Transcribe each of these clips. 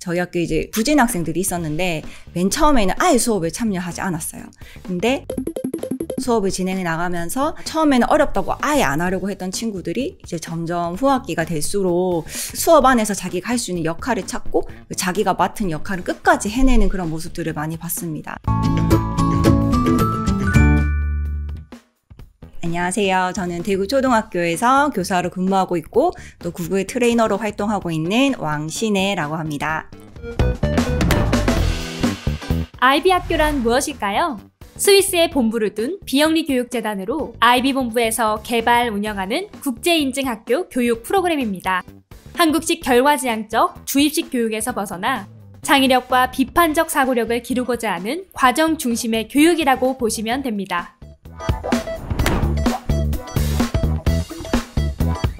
저희 학교에 이제 부진 학생들이 있었는데 맨 처음에는 아예 수업에 참여하지 않았어요. 근데 수업을 진행해 나가면서 처음에는 어렵다고 아예 안 하려고 했던 친구들이 이제 점점 후학기가 될수록 수업 안에서 자기가 할 수 있는 역할을 찾고 자기가 맡은 역할을 끝까지 해내는 그런 모습들을 많이 봤습니다. 안녕하세요. 저는 대구초등학교에서 교사로 근무하고 있고 또 구글 트레이너로 활동하고 있는 왕신혜라고 합니다. 아이비 학교란 무엇일까요? 스위스에 본부를 둔 비영리 교육재단으로 아이비 본부에서 개발, 운영하는 국제인증학교 교육 프로그램입니다. 한국식 결과지향적 주입식 교육에서 벗어나 창의력과 비판적 사고력을 기르고자 하는 과정 중심의 교육이라고 보시면 됩니다.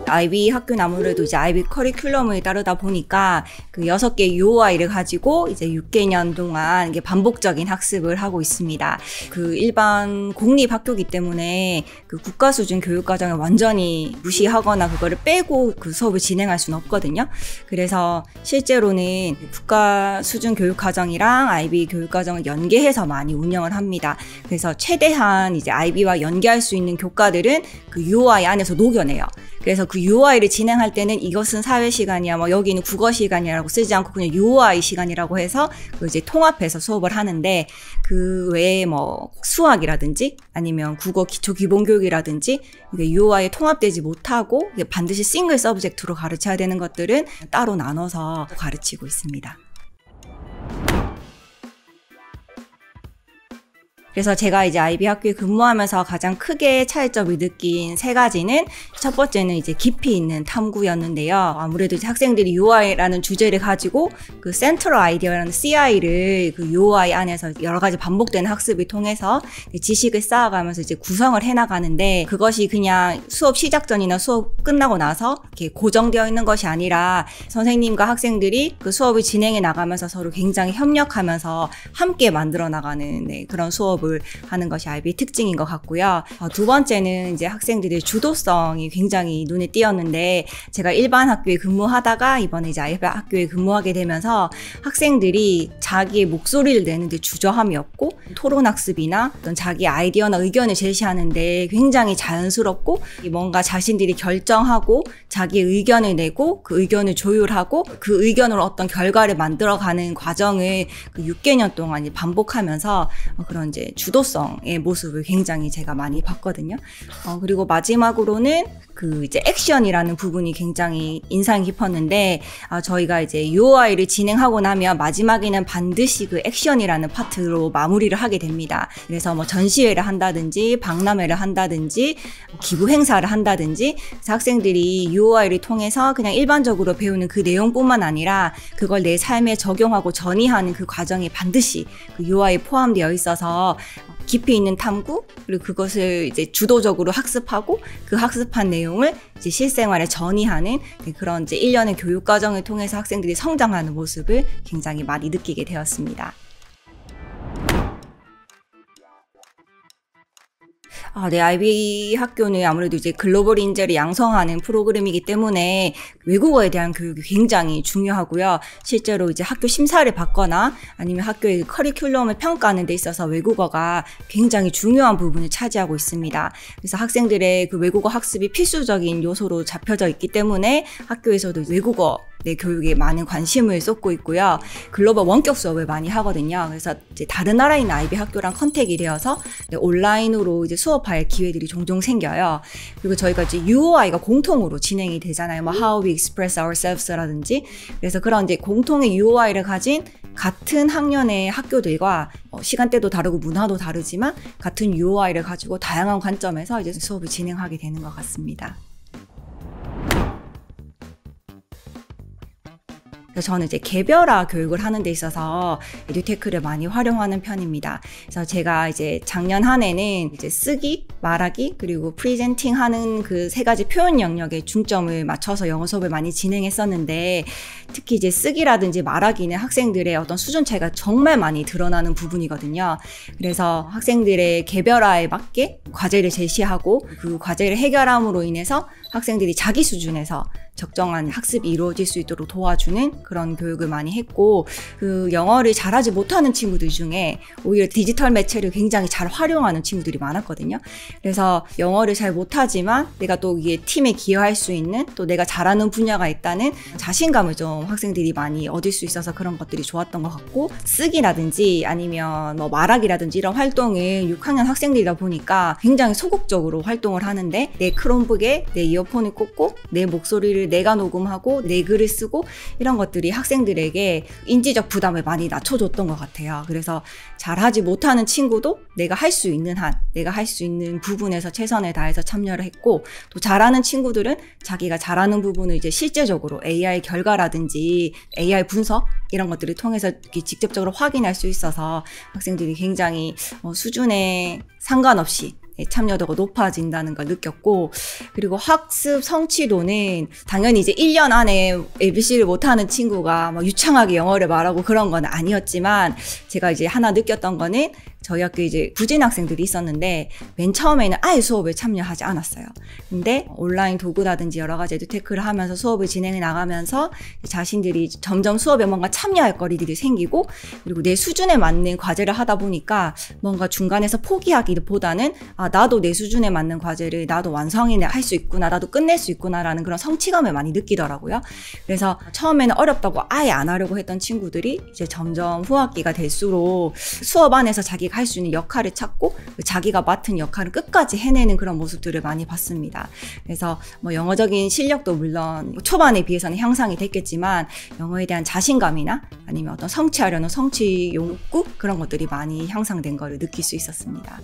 아이비 학교는 아무래도 이제 아이비 커리큘럼을 따르다 보니까 그 6개 UOI를 가지고 이제 6개년 동안 이게 반복적인 학습을 하고 있습니다. 그 일반 공립 학교이기 때문에 그 국가 수준 교육 과정을 완전히 무시하거나 그거를 빼고 그 수업을 진행할 수는 없거든요. 그래서 실제로는 국가 수준 교육 과정이랑 아이비 교육 과정을 연계해서 많이 운영을 합니다. 그래서 최대한 이제 아이비와 연계할 수 있는 교과들은 그 UOI 안에서 녹여내요. 그래서 그 UOI를 진행할 때는 이것은 사회 시간이야, 뭐 여기는 국어 시간이라고 쓰지 않고 그냥 UOI 시간이라고 해서 이제 통합해서 수업을 하는데 그 외에 뭐 수학이라든지 아니면 국어 기초 기본 교육이라든지 이게 UOI에 통합되지 못하고 반드시 싱글 서브젝트로 가르쳐야 되는 것들은 따로 나눠서 가르치고 있습니다. 그래서 제가 이제 아이비 학교에 근무하면서 가장 크게 차이점을 느낀 3가지는 첫 번째는 이제 깊이 있는 탐구였는데요. 아무래도 이제 학생들이 UOI라는 주제를 가지고 그 센트럴 아이디어라는 CI를 그 UOI 안에서 여러 가지 반복되는 학습을 통해서 지식을 쌓아가면서 이제 구성을 해나가는데 그것이 그냥 수업 시작 전이나 수업 끝나고 나서 이렇게 고정되어 있는 것이 아니라 선생님과 학생들이 그 수업을 진행해 나가면서 서로 굉장히 협력하면서 함께 만들어 나가는 그런 수업을 하는 것이 아이비의 특징인 것 같고요. 두 번째는 이제 학생들의 주도성이 굉장히 눈에 띄었는데 제가 일반 학교에 근무하다가 이번에 이제 아이비 학교에 근무하게 되면서 학생들이 자기의 목소리를 내는데 주저함이 없고 토론 학습이나 어떤 자기 아이디어나 의견을 제시하는데 굉장히 자연스럽고 뭔가 자신들이 결정하고 자기의 의견을 내고 그 의견을 조율하고 그 의견으로 어떤 결과를 만들어가는 과정을 그 6개년 동안 반복하면서 그런 이제 주도성의 모습을 굉장히 제가 많이 봤거든요. 그리고 마지막으로는 그 이제 액션이라는 부분이 굉장히 인상 깊었는데 저희가 이제 UOI를 진행하고 나면 마지막에는 반드시 그 액션이라는 파트로 마무리를 하게 됩니다. 그래서 뭐 전시회를 한다든지 박람회를 한다든지 기부 행사를 한다든지 그래서 학생들이 UOI를 통해서 그냥 일반적으로 배우는 그 내용뿐만 아니라 그걸 내 삶에 적용하고 전이하는 그 과정이 반드시 그 UOI에 포함되어 있어서 깊이 있는 탐구 그리고 그것을 이제 주도적으로 학습하고 그 학습한 내용을 이제 실생활에 전이하는 그런 이제 1년의 교육 과정을 통해서 학생들이 성장하는 모습을 굉장히 많이 느끼게 되었습니다. 네, 아이비 학교는 아무래도 이제 글로벌 인재를 양성하는 프로그램이기 때문에 외국어에 대한 교육이 굉장히 중요하고요. 실제로 이제 학교 심사를 받거나 아니면 학교의 커리큘럼을 평가하는 데 있어서 외국어가 굉장히 중요한 부분을 차지하고 있습니다. 그래서 학생들의 그 외국어 학습이 필수적인 요소로 잡혀져 있기 때문에 학교에서도 외국어 교육에 많은 관심을 쏟고 있고요. 글로벌 원격 수업을 많이 하거든요. 그래서 이제 다른 나라에 있는 아이비 학교랑 컨택이 되어서 온라인으로 이제 수업할 기회들이 종종 생겨요. 그리고 저희가 이제 UOI가 공통으로 진행이 되잖아요. 뭐 How we express ourselves라든지. 그래서 그런 이제 공통의 UOI를 가진 같은 학년의 학교들과 시간대도 다르고 문화도 다르지만 같은 UOI를 가지고 다양한 관점에서 이제 수업을 진행하게 되는 것 같습니다. 그래서 저는 이제 개별화 교육을 하는 데 있어서 에듀테크를 많이 활용하는 편입니다. 그래서 제가 이제 작년 한 해는 이제 쓰기, 말하기, 그리고 프리젠팅 하는 그 3가지 표현 영역에 중점을 맞춰서 영어 수업을 많이 진행했었는데 특히 이제 쓰기라든지 말하기는 학생들의 어떤 수준 차이가 정말 많이 드러나는 부분이거든요. 그래서 학생들의 개별화에 맞게 과제를 제시하고 그 과제를 해결함으로 인해서 학생들이 자기 수준에서 적정한 학습이 이루어질 수 있도록 도와주는 그런 교육을 많이 했고, 그 영어를 잘하지 못하는 친구들 중에 오히려 디지털 매체를 굉장히 잘 활용하는 친구들이 많았거든요. 그래서 영어를 잘 못하지만 내가 또 이게 팀에 기여할 수 있는, 또 내가 잘하는 분야가 있다는 자신감을 좀 학생들이 많이 얻을 수 있어서 그런 것들이 좋았던 것 같고, 쓰기라든지 아니면 뭐 말하기라든지 이런 활동을 6학년 학생들이다 보니까 굉장히 소극적으로 활동을 하는데, 내 크롬북에 내 이어폰을 꽂고 내 목소리를 내가 녹음하고 내 글을 쓰고, 이런 것들이 학생들에게 인지적 부담을 많이 낮춰줬던 것 같아요. 그래서 잘하지 못하는 친구도 내가 할 수 있는 한, 내가 할 수 있는 부분에서 최선을 다해서 참여를 했고, 또 잘하는 친구들은 자기가 잘하는 부분을 이제 실제적으로 AI 결과라든지 AI 분석 이런 것들을 통해서 이렇게 직접적으로 확인할 수 있어서 학생들이 굉장히 수준에 상관없이 참여도가 높아진다는 걸 느꼈고, 그리고 학습 성취도는 당연히 이제 1년 안에 ABC를 못하는 친구가 막 유창하게 영어를 말하고 그런 건 아니었지만, 제가 이제 하나 느꼈던 거는 저희 학교에 이제 부진 학생들이 있었는데 맨 처음에는 아예 수업에 참여하지 않았어요. 근데 온라인 도구라든지 여러 가지 에듀테크를 하면서 수업을 진행해 나가면서 자신들이 점점 수업에 뭔가 참여할 거리들이 생기고, 그리고 내 수준에 맞는 과제를 하다 보니까 뭔가 중간에서 포기하기보다는 나도 내 수준에 맞는 과제를 나도 완성할 수 있구나, 나도 끝낼 수 있구나라는 그런 성취감을 많이 느끼더라고요. 그래서 처음에는 어렵다고 아예 안 하려고 했던 친구들이 이제 점점 후학기가 될수록 수업 안에서 자기가 할 수 있는 역할을 찾고 자기가 맡은 역할을 끝까지 해내는 그런 모습들을 많이 봤습니다. 그래서 뭐 영어적인 실력도 물론 초반에 비해서는 향상이 됐겠지만, 영어에 대한 자신감이나 아니면 어떤 성취하려는 성취 욕구, 그런 것들이 많이 향상된 거를 느낄 수 있었습니다.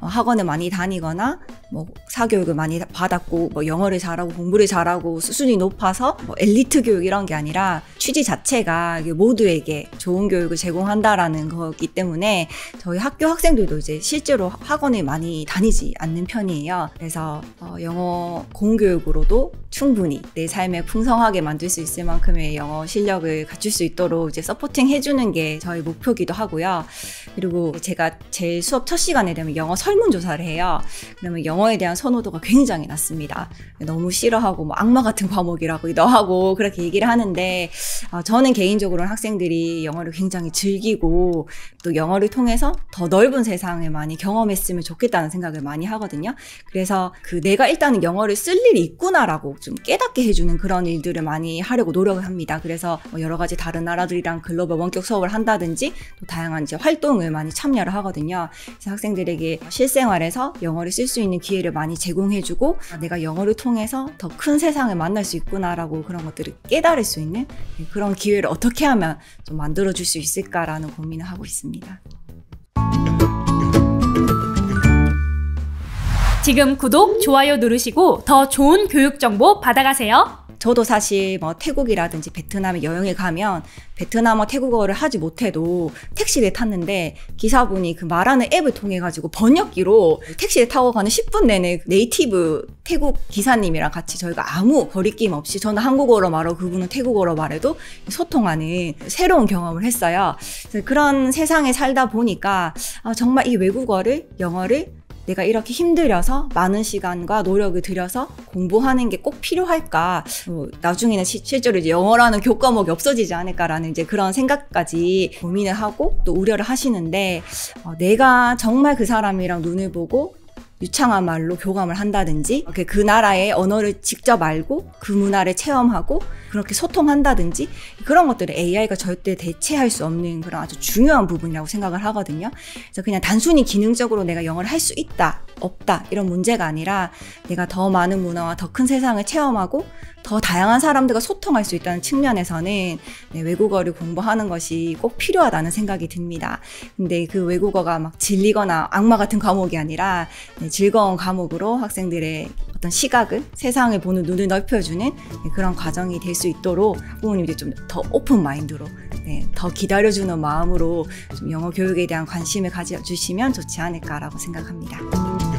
학원을 많이 다니거나 뭐 사교육을 많이 받았고 뭐 영어를 잘하고 공부를 잘하고 수준이 높아서 뭐 엘리트 교육 이런 게 아니라 취지 자체가 모두에게 좋은 교육을 제공한다라는 거기 때문에 저희 학교 학생들도 이제 실제로 학원을 많이 다니지 않는 편이에요. 그래서 영어 공교육으로도 충분히 내 삶에 풍성하게 만들 수 있을 만큼의 영어 실력을 갖출 수 있도록 이제 서포팅 해주는 게 저희 목표기도 하고요. 그리고 제가 제 수업 첫 시간에 되면 영어 설문조사를 해요. 그러면 영어에 대한 선호도가 굉장히 낮습니다. 너무 싫어하고 뭐 악마 같은 과목이라고도 하고 그렇게 얘기를 하는데, 저는 개인적으로는 학생들이 영어를 굉장히 즐기고 또 영어를 통해서 더 넓은 세상을 많이 경험했으면 좋겠다는 생각을 많이 하거든요. 그래서 내가 일단은 영어를 쓸 일이 있구나라고 좀 깨닫게 해주는 그런 일들을 많이 하려고 노력을 합니다. 그래서 여러 가지 다른 나라들이랑 글로벌 원격 수업을 한다든지 또 다양한 이제 활동을 많이 참여를 하거든요. 그래서 학생들에게 실생활에서 영어를 쓸 수 있는 기회를 많이 제공해주고, 내가 영어를 통해서 더 큰 세상을 만날 수 있구나라고 그런 것들을 깨달을 수 있는 그런 기회를 어떻게 하면 좀 만들어줄 수 있을까라는 고민을 하고 있습니다. 지금 구독, 좋아요 누르시고 더 좋은 교육 정보 받아가세요. 저도 사실 뭐 태국이라든지 베트남에 여행을 가면 베트남어 태국어를 하지 못해도 택시를 탔는데 기사분이 그 말하는 앱을 통해 가지고 번역기로 택시를 타고 가는 10분 내내 네이티브 태국 기사님이랑 같이 저희가 아무 거리낌 없이, 저는 한국어로 말하고 그분은 태국어로 말해도 소통하는 새로운 경험을 했어요. 그래서 그런 세상에 살다 보니까 정말 이 외국어를, 영어를 내가 이렇게 힘들여서 많은 시간과 노력을 들여서 공부하는 게 꼭 필요할까? 나중에는 실제로 이제 영어라는 교과목이 없어지지 않을까라는 이제 그런 생각까지 고민을 하고 또 우려를 하시는데, 내가 정말 그 사람이랑 눈을 보고 유창한 말로 교감을 한다든지, 그 나라의 언어를 직접 알고 그 문화를 체험하고 그렇게 소통한다든지, 그런 것들을 AI가 절대 대체할 수 없는 그런 아주 중요한 부분이라고 생각을 하거든요. 그래서 그냥 단순히 기능적으로 내가 영어를 할 수 있다, 없다 이런 문제가 아니라, 내가 더 많은 문화와 더 큰 세상을 체험하고 더 다양한 사람들과 소통할 수 있다는 측면에서는 외국어를 공부하는 것이 꼭 필요하다는 생각이 듭니다. 근데 그 외국어가 막 질리거나 악마 같은 과목이 아니라 즐거운 과목으로 학생들의 어떤 시각을, 세상을 보는 눈을 넓혀주는 그런 과정이 될 수 있도록 부모님들이 좀 더 오픈 마인드로, 더 기다려주는 마음으로 좀 영어 교육에 대한 관심을 가져주시면 좋지 않을까라고 생각합니다.